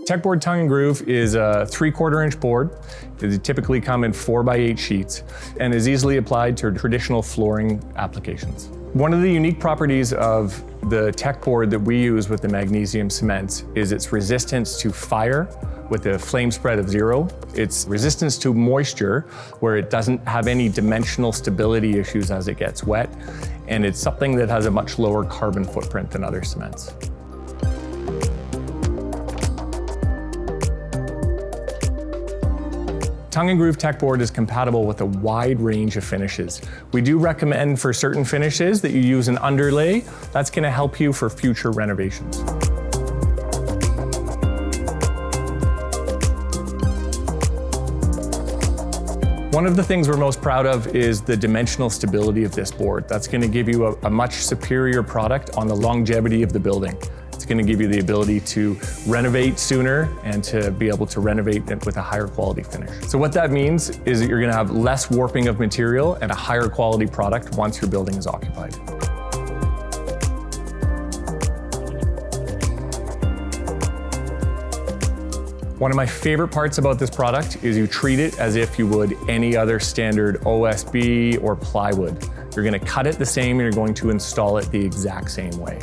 TechBoard Tongue and Groove is a 3/4 inch board. They typically come in 4x8 sheets and is easily applied to traditional flooring applications. One of the unique properties of the TechBoard that we use with the magnesium cements is its resistance to fire with a flame spread of 0. Its resistance to moisture, where it doesn't have any dimensional stability issues as it gets wet, and it's something that has a much lower carbon footprint than other cements. Tongue and Groove TechBoard is compatible with a wide range of finishes. We do recommend for certain finishes that you use an underlay. That's going to help you for future renovations. One of the things we're most proud of is the dimensional stability of this board. That's going to give you a much superior product on the longevity of the building. It's going to give you the ability to renovate sooner and to be able to renovate it with a higher quality finish. So what that means is that you're going to have less warping of material and a higher quality product once your building is occupied. One of my favorite parts about this product is you treat it as if you would any other standard OSB or plywood. You're going to cut it the same and you're going to install it the exact same way.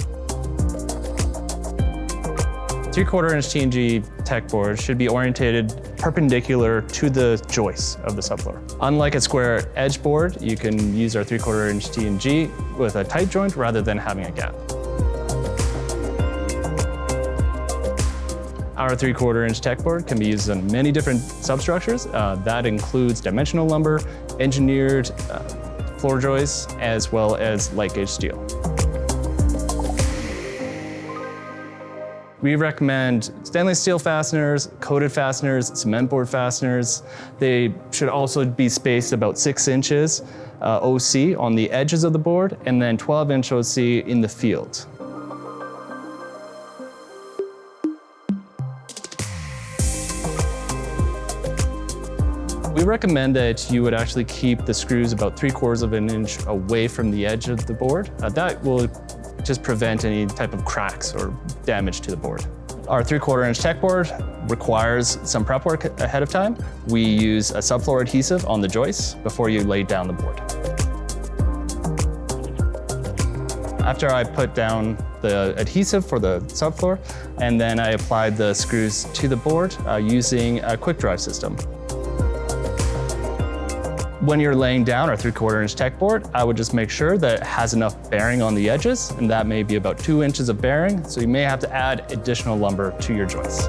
3/4 inch T&G TechBoard should be orientated perpendicular to the joists of the subfloor. Unlike a square edge board, you can use our 3/4 inch T&G with a tight joint rather than having a gap. Our 3/4 inch TechBoard can be used on many different substructures. That includes dimensional lumber, engineered floor joists, as well as light gauge steel. We recommend stainless steel fasteners, coated fasteners, cement board fasteners. They should also be spaced about 6 inches OC on the edges of the board, and then 12-inch OC in the field. We recommend that you would actually keep the screws about 3/4 of an inch away from the edge of the board. That will just prevent any type of cracks or damage to the board. Our 3/4 inch TechBoard requires some prep work ahead of time. We use a subfloor adhesive on the joists before you lay down the board. After I put down the adhesive for the subfloor, and then I applied the screws to the board using a quick dry system. When you're laying down our 3/4 inch TechBoard, I would just make sure that it has enough bearing on the edges, and that may be about 2 inches of bearing, so you may have to add additional lumber to your joists.